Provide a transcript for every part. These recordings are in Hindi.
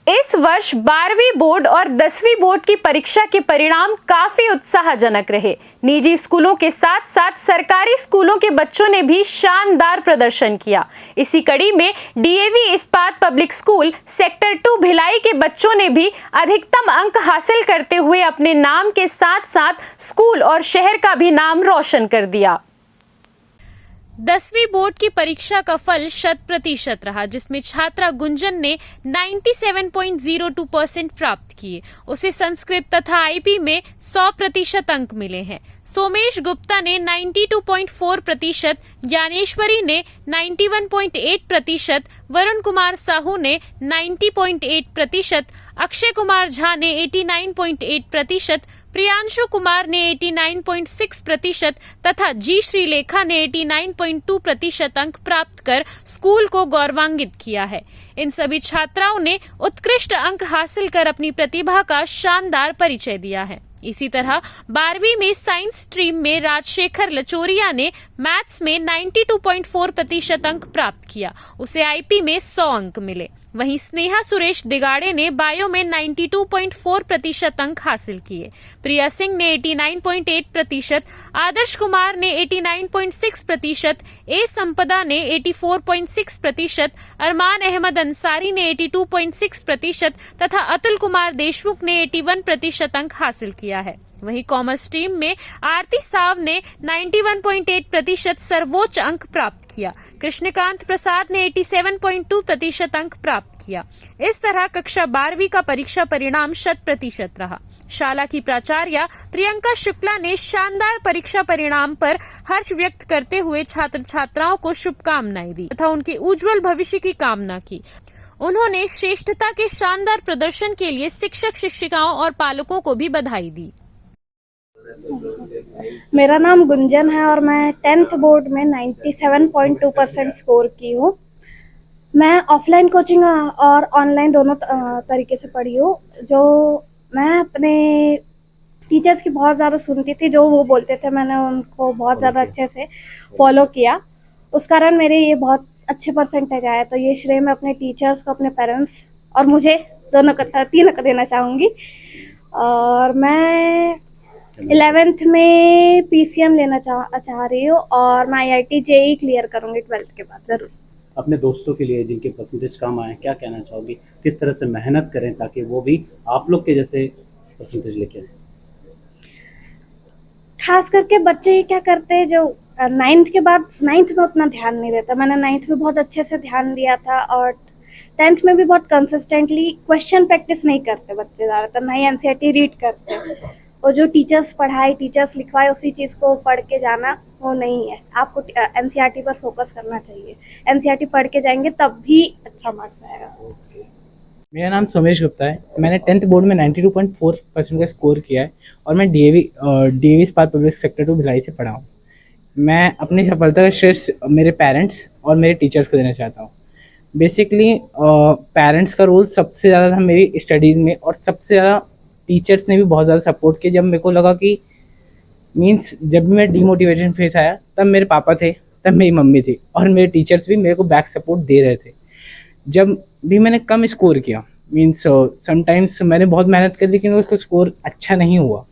इस वर्ष 12वीं बोर्ड और 10वीं बोर्ड की परीक्षा के परिणाम काफी उत्साहजनक रहे। निजी स्कूलों के साथ साथ सरकारी स्कूलों के बच्चों ने भी शानदार प्रदर्शन किया। इसी कड़ी में डीएवी इस्पात पब्लिक स्कूल सेक्टर 2 भिलाई के बच्चों ने भी अधिकतम अंक हासिल करते हुए अपने नाम के साथ साथ स्कूल और शहर का भी नाम रोशन कर दिया। 10वीं बोर्ड की परीक्षा का फल 100% रहा, जिसमें छात्रा गुंजन ने 97.02% प्राप्त किए। उसे संस्कृत तथा आईपी में 100% अंक मिले हैं। सोमेश गुप्ता ने 92.4%, ज्ञानेश्वरी ने 91.8%, वरुण कुमार साहू ने 90.8%, अक्षय कुमार झा ने 89.8%, प्रियांशु कुमार ने 89.6% तथा जी श्रीलेखा ने 89.2% अंक प्राप्त कर स्कूल को गौरवान्वित किया है। इन सभी छात्राओं ने उत्कृष्ट अंक हासिल कर अपनी प्रतिभा का शानदार परिचय दिया है। इसी तरह 12वीं में साइंस स्ट्रीम में राजशेखर लचोरिया ने मैथ्स में 92.4% अंक प्राप्त किया। उसे आईपी में 100 अंक मिले। वहीं स्नेहा सुरेश दिगाड़े ने बायो में 92.4% अंक हासिल किए। प्रिया सिंह ने 89.8%, आदर्श कुमार ने 89.6%, ए संपदा ने 84.6%, अरमान अहमद अंसारी ने 82.6% तथा अतुल कुमार देशमुख ने 81% अंक हासिल किया है। वहीं कॉमर्स स्ट्रीम में आरती साव ने 91.8% सर्वोच्च अंक प्राप्त किया। कृष्णकांत प्रसाद ने 87.2% अंक प्राप्त किया। इस तरह कक्षा 12वीं का परीक्षा परिणाम 100% रहा। शाला की प्राचार्या प्रियंका शुक्ला ने शानदार परीक्षा परिणाम पर हर्ष व्यक्त करते हुए छात्र छात्राओं को शुभकामनाएं दी तथा उनके उज्जवल भविष्य की कामना की। उन्होंने श्रेष्ठता के शानदार प्रदर्शन के लिए शिक्षक शिक्षिकाओं और पालकों को भी बधाई दी। मेरा नाम गुंजन है और मैं 10th बोर्ड में 97.2% स्कोर की हूँ। मैं ऑफलाइन कोचिंग और ऑनलाइन दोनों तरीके से पढ़ी हूँ। जो मैं अपने टीचर्स की बहुत ज़्यादा सुनती थी, जो वो बोलते थे मैंने उनको बहुत ज़्यादा अच्छे से फॉलो किया। उस कारण मेरे ये बहुत अच्छे परसेंटेज आया। तो ये श्रेय मैं अपने टीचर्स को, अपने पेरेंट्स और मुझे तीनों को देना चाहूँगी। और मैं 11th में पीसीएम लेना चाह रही हूँ और मैं आईआईटी जेईई क्लियर करूँगी 12th के बाद ज़रूर। अपने दोस्तों के लिए जिनके परसेंटेज कम आए, क्या कहना चाहोगी? किस तरह से मेहनत करें ताकि वो भी आप लोग के जैसे परसेंटेज लेके आए? खास करके बच्चे क्या करते हैं जो 9th के बाद 9th में उतना ध्यान नहीं देता। मैंने 9th में बहुत अच्छे से ध्यान दिया था और 10th में भी बहुत कंसिस्टेंटली क्वेश्चन प्रैक्टिस नहीं करते बच्चे ज़्यादातर, ना ही एनसीईआरटी रीड करते। और जो टीचर्स लिखवाए उसी चीज़ को पढ़ के जाना वो नहीं है। आपको एनसीईआरटी पर फोकस करना चाहिए। एनसीईआरटी पढ़ के जाएंगे तब भी अच्छा मार्क्स आएगा। मेरा नाम सोमेश गुप्ता है। मैंने 10th बोर्ड में 92.4% का स्कोर किया है और मैं डीएवी इस्पात पब्लिक सेक्टर 2 भिलाई से पढ़ा हूँ। मैं अपनी सफलता का श्रेय मेरे पेरेंट्स और मेरे टीचर्स को देना चाहता हूँ। बेसिकली पेरेंट्स का रोल सबसे ज़्यादा था मेरी स्टडीज़ में और सबसे ज़्यादा टीचर्स ने भी बहुत ज़्यादा सपोर्ट किया। जब मेरे को लगा कि जब भी मैं डीमोटिवेशन फेस आया तब मेरे पापा थे, तब मेरी मम्मी थी और मेरे टीचर्स भी मेरे को बैक सपोर्ट दे रहे थे। जब भी मैंने कम स्कोर किया समटाइम्स मैंने बहुत मेहनत कर, लेकिन उसका स्कोर अच्छा नहीं हुआ,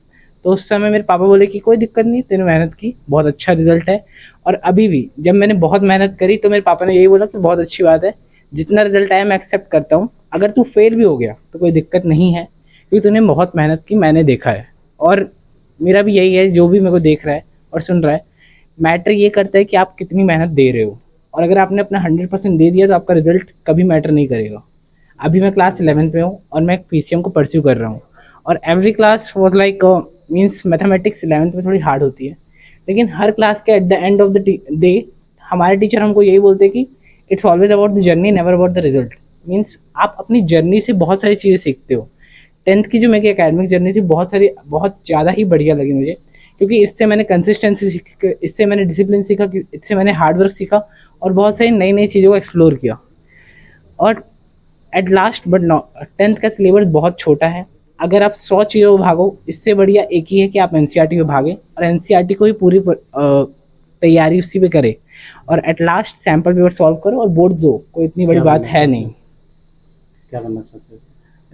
तो उस समय मेरे पापा बोले कि कोई दिक्कत नहीं, तेरे मेहनत की बहुत अच्छा रिजल्ट है। और अभी भी जब मैंने बहुत मेहनत करी तो मेरे पापा ने यही बोला कि बहुत अच्छी बात है, जितना रिजल्ट आया मैं एक्सेप्ट करता हूँ, अगर तू फेल भी हो गया तो कोई दिक्कत नहीं है क्योंकि तूने बहुत मेहनत की, मैंने देखा है। और मेरा भी यही है, जो भी मेरे को देख रहा है और सुन रहा है, मैटर ये करता है कि आप कितनी मेहनत दे रहे हो। और अगर आपने अपना 100% दे दिया तो आपका रिजल्ट कभी मैटर नहीं करेगा। अभी मैं क्लास 11th में हूँ और मैं पीसीएम को परस्यू कर रहा हूँ और every class was like mathematics 11th में थोड़ी हार्ड होती है, लेकिन हर क्लास के at the end of the day हमारे टीचर हमको यही बोलते हैं कि it's always about the journey, never about the result. आप अपनी जर्नी से बहुत सारी चीज़ें सीखते हो। 10th की जो मेरी एकेडमिक जर्नी थी बहुत ज़्यादा ही बढ़िया लगी मुझे, क्योंकि इससे मैंने कंसिस्टेंसी सीखी, इससे मैंने डिसिप्लिन सीखा, इससे मैंने हार्डवर्क सीखा और बहुत सारी नई नई चीज़ों को एक्सप्लोर किया। और एट लास्ट बट 10th का सिलेबस बहुत छोटा है। अगर आप 100 चीज़ों को भागो, इससे बढ़िया एक ही है कि आप एनसीईआरटी में भागें और एनसीईआरटी को ही पूरी तैयारी उसी पे करें और at last sample paper solve करो और बोर्ड दो। कोई इतनी बड़ी बात है नहीं। क्या करना चाहते हैं?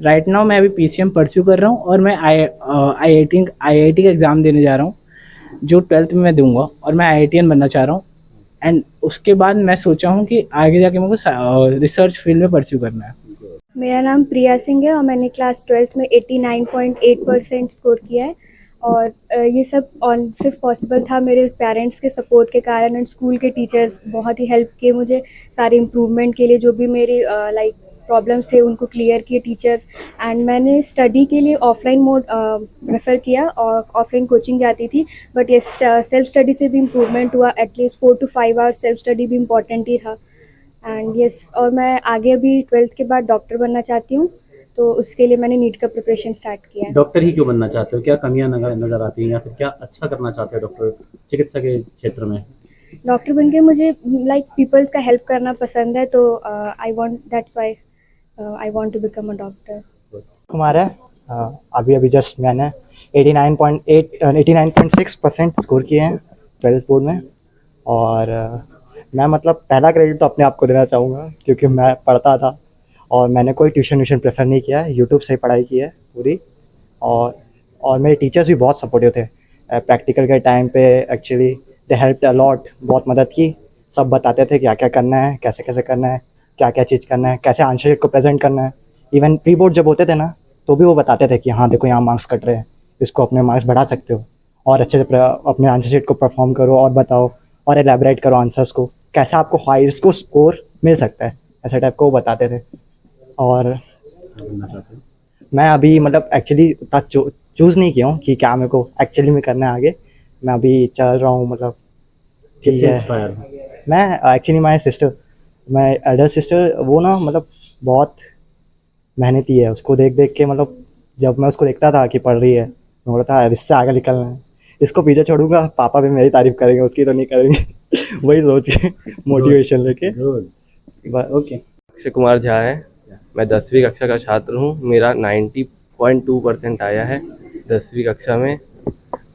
राइट नाउ मैं अभी PCM परस्यू कर रहा हूँ और मैं IIT का एग्ज़ाम देने जा रहा हूँ जो 12th में मैं दूंगा, और मैं IITian बनना चाह रहा हूँ। एंड उसके बाद मैं सोचा हूँ कि आगे जाके मेरे को रिसर्च फील्ड में परस्यू करना है। मेरा नाम प्रिया सिंह है और मैंने क्लास 12th में 89.8% स्कोर किया है। और ये सब सिर्फ पॉसिबल था मेरे पेरेंट्स के सपोर्ट के कारण, एंड स्कूल के टीचर्स बहुत ही हेल्प किए मुझे सारे इम्प्रूवमेंट के लिए। जो भी मेरी प्रॉब्लम्स थे उनको क्लियर किए टीचर्स। एंड मैंने स्टडी के लिए ऑफलाइन मोड प्रेफर किया और ऑफलाइन कोचिंग जाती थी, बट ये सेल्फ स्टडी से भी इम्प्रूवमेंट हुआ। At least 4 to 5 hours self study भी इम्पॉर्टेंट ही था। एंड यस, और मैं आगे अभी 12th के बाद डॉक्टर बनना चाहती हूँ, तो उसके लिए मैंने नीट का प्रिपरेशन स्टार्ट किया है। डॉक्टर ही क्यों बनना चाहते हो? क्या कमियां नजर आती हैं या फिर क्या अच्छा करना चाहते हो डॉक्टर चिकित्सा के क्षेत्र में? डॉक्टर बन के मुझे पीपल्स का हेल्प करना पसंद है, तो I want, that's why I want to become a doctor. Kumar है। अभी जस्ट मैंने 89.6% स्कोर किए हैं 12th बोर्ड में। और मैं मतलब पहला क्रेडिट तो अपने आप को देना चाहूँगा, क्योंकि मैं पढ़ता था और मैंने कोई ट्यूशन प्रेफर नहीं किया है, यूट्यूब से ही पढ़ाई की है पूरी। और मेरे टीचर्स भी बहुत सपोर्टिव थे प्रैक्टिकल के टाइम पे। Actually they helped a lot, बहुत मदद की। सब बताते थे क्या क्या करना है, कैसे कैसे करना है, क्या क्या चीज़ करना है, कैसे आंसर शीट को प्रेजेंट करना है। इवन प्री बोर्ड जब होते थे ना, तो भी वो बताते थे कि हाँ देखो यहाँ मार्क्स कट रहे हैं, इसको अपने मार्क्स बढ़ा सकते हो और अच्छे से अपने आंसर शीट को परफॉर्म करो और बताओ और एलैबोरेट करो आंसर्स को, कैसे आपको हाई को स्कोर मिल सकता है, ऐसे टाइप को वो बताते थे। और मैं अभी मतलब एक्चुअली तक चूज़ नहीं किया हूँ कि क्या मेरे को एक्चुअली में करना है आगे। मैं अभी चल रहा हूँ, मतलब ठीक है। मैं एक्चुअली माई एल्डर सिस्टर वो ना मतलब बहुत मेहनती है। उसको देख देख के मतलब जब मैं उसको देखता था कि पढ़ रही है, मैं बोलता था इससे आगे निकलना है, इसको पीछे छोड़ूंगा पापा भी मेरी तारीफ करेंगे, उसकी तो नहीं करेंगे। वही सोच के मोटिवेशन लेके। ओके। अक्षय कुमार झा है। मैं 10वीं कक्षा का छात्र हूँ। मेरा 90.2% आया है 10वीं कक्षा में।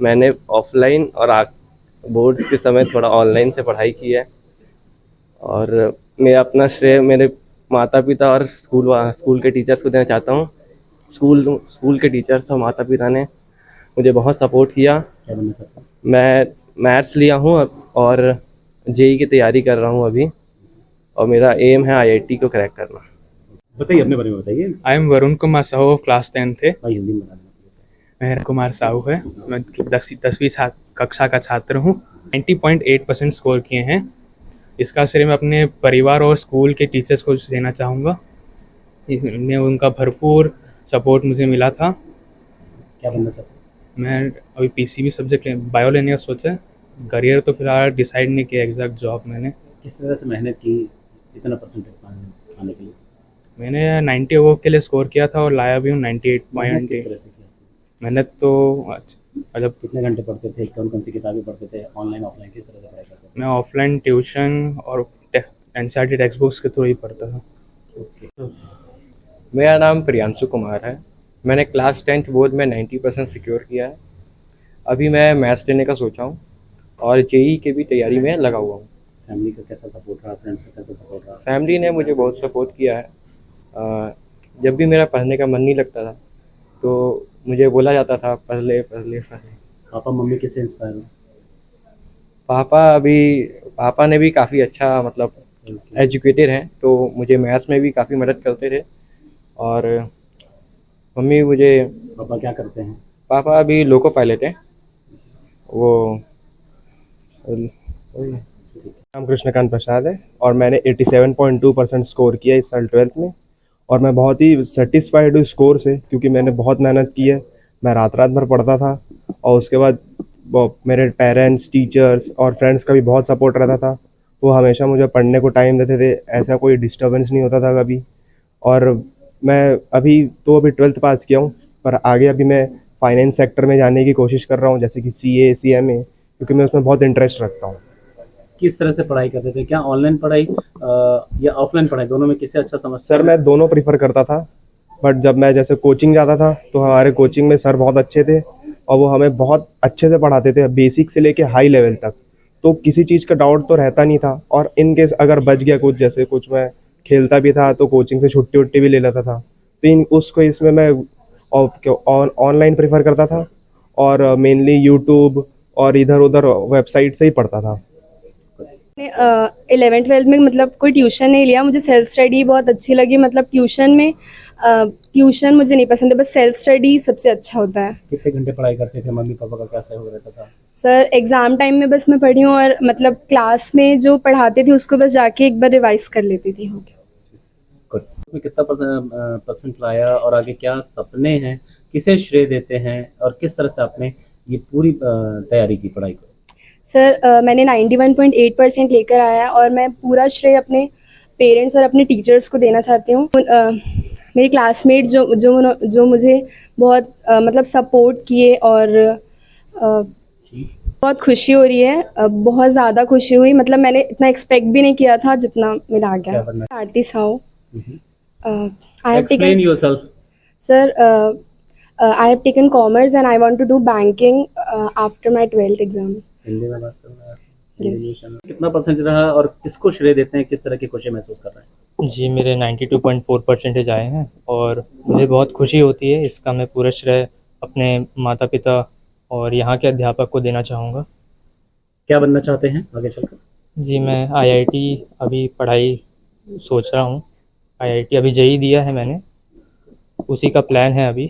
मैंने ऑफलाइन और बोर्ड्स के समय थोड़ा ऑनलाइन से पढ़ाई की है। और मैं अपना श्रेय मेरे माता पिता और स्कूल के टीचर्स को देना चाहता हूँ। स्कूल के टीचर्स और माता पिता ने मुझे बहुत सपोर्ट किया। मैं मैथ्स लिया हूँ और जेई की तैयारी कर रहा हूँ अभी, और मेरा एम है IIT को क्रैक करना। बताइए, अपने बारे में बताइए। I am Varun Kumar Sahu, class 10th थे। भाई हिंदी में बता देना। मेहर कुमार साहू है। मैं 10वीं कक्षा का छात्र हूँ। 90.8% स्कोर किए हैं। इसका श्रेय मैं अपने परिवार और स्कूल के टीचर्स को देना चाहूँगा। इसमें उनका भरपूर सपोर्ट मुझे मिला था। क्या बनना चाहते हो? मैं अभी PCB सब्जेक्ट बायो लेने का सोचा है। करियर तो फिलहाल डिसाइड नहीं किया एग्जैक्ट जॉब मैंने। किस तरह से मेहनत की इतना परसेंटेज पाने के लिए? मैंने 90 ओवर के लिए स्कोर किया था और लाया भी हूँ 98.8। मेहनत तो मतलब कितने घंटे पढ़ते थे? कौन कौन सी किताबें पढ़ते थे? ऑनलाइन ऑफलाइन किस तरह से पढ़ाई करते थे? मैं ऑफलाइन ट्यूशन और NCERT टेक्स्ट बुक्स के थ्रू ही पढ़ता था। मेरा नाम प्रियांशु कुमार है। मैंने क्लास 10th बोर्ड में 90% सिक्योर किया है। अभी मैं मैथ्स लेने का सोचा हूँ और जेई के भी तैयारी में लगा हुआ हूँ। फैमिली का कैसा सपोर्ट रहा? फ्रेंड्स का कैसा सपोर्ट रहा? फैमिली ने मुझे बहुत सपोर्ट किया है। जब भी मेरा पढ़ने का मन नहीं लगता था तो मुझे बोला जाता था पढ़ ले। पापा मम्मी किससे इंस्पायर हो? पापा ने भी काफ़ी अच्छा मतलब एजुकेटेड हैं, तो मुझे मैथ्स में भी काफ़ी मदद करते थे। और मम्मी मुझे पापा क्या करते हैं? पापा अभी लोको पायलट हैं। वो नाम कृष्णकांत प्रसाद है और मैंने 87.2% स्कोर किया इस साल 12th में। और मैं बहुत ही सेटिस्फाइड हूँ स्कोर से, क्योंकि मैंने बहुत मेहनत की है। मैं रात भर पढ़ता था और उसके बाद मेरे पेरेंट्स, टीचर्स और फ्रेंड्स का भी बहुत सपोर्ट रहता था। वो हमेशा मुझे पढ़ने को टाइम देते थे, ऐसा कोई डिस्टर्बेंस नहीं होता था कभी। और मैं अभी 12th पास किया हूँ, पर आगे अभी मैं फाइनेंस सेक्टर में जाने की कोशिश कर रहा हूँ, जैसे कि CA, CMA, क्योंकि मैं उसमें बहुत इंटरेस्ट रखता हूँ। किस तरह से पढ़ाई करते थे? क्या ऑनलाइन पढ़ाई या ऑफलाइन पढ़ाई, दोनों में किसे अच्छा समझते? सर मैं दोनों प्रीफर करता था, बट जब मैं जैसे कोचिंग जाता था तो हमारे कोचिंग में सर बहुत अच्छे थे और वो हमें बहुत अच्छे से पढ़ाते थे, बेसिक से लेके हाई लेवल तक। तो किसी चीज़ का डाउट तो रहता नहीं था। और इन केस अगर बच गया कुछ, जैसे कुछ मैं खेलता भी था तो कोचिंग से छुट्टी भी ले लेता था। उसको इसमें मैं ऑनलाइन प्रेफर करता था और मेनली यूट्यूब और इधर उधर वेबसाइट से ही पढ़ता था। 11th-12th में मतलब कोई ट्यूशन नहीं लिया, मुझे सेल्फ स्टडी बहुत अच्छी लगी। मतलब ट्यूशन मुझे नहीं पसंद है, बस सेल्फ स्टडी सबसे अच्छा होता है। कितने घंटे पढ़ाई करते थे, मम्मी पापा का क्या सहयोग रहता था? सर एग्ज़ाम टाइम में बस मैं पढ़ी हूँ और मतलब क्लास में जो पढ़ाते थे उसको बस जाके एक बार रिवाइज कर लेती थी। हो गया। में कितना परसेंट लाया और आगे क्या सपने हैं, किसे श्रेय देते हैं और किस तरह से आपने ये पूरी तैयारी की पढ़ाई को? सर मैंने 91.8% लेकर आया और मैं पूरा श्रेय अपने पेरेंट्स और अपने टीचर्स को देना चाहती हूँ। मेरे क्लासमेट जो मुझे बहुत मतलब सपोर्ट किए और बहुत खुशी हो रही है, बहुत ज़्यादा खुशी हुई। मतलब मैंने इतना एक्सपेक्ट भी नहीं किया था जितना मेरा आ गया। आर्टिस्ट हूँ। I have Explain yourself. Sir I have taken commerce and I want to do banking after my 12th exam. Hindi में बात करना है। कितना परसेंट रहा और किसको श्रेय देते हैं, किस तरह की खुशी महसूस कर रहे हैं? जी मेरे 92.4% आए हैं और मुझे बहुत खुशी होती है। इसका मैं पूरा श्रेय अपने माता पिता और यहाँ के अध्यापक को देना चाहूँगा। क्या बनना चाहते हैं आगे चलकर? जी मैं IIT अभी पढ़ाई सोच रहा हूँ। IIT अभी JEE दिया है मैंने, उसी का प्लान है अभी।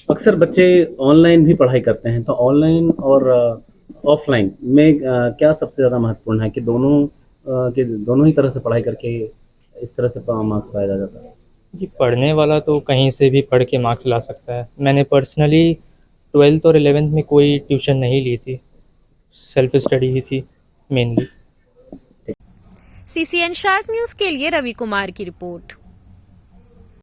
अक्सर बच्चे ऑनलाइन भी पढ़ाई करते हैं, तो ऑनलाइन और ऑफलाइन में क्या सबसे ज़्यादा महत्वपूर्ण है कि दोनों ही तरह से पढ़ाई करके इस तरह से मार्क्स पाया जाता है? जी पढ़ने वाला तो कहीं से भी पढ़ के मार्क्स ला सकता है। मैंने पर्सनली 12th और 11th में कोई ट्यूशन नहीं ली थी, सेल्फ स्टडी ही थी मेनली। CCN शार्प न्यूज़ के लिए रवि कुमार की रिपोर्ट।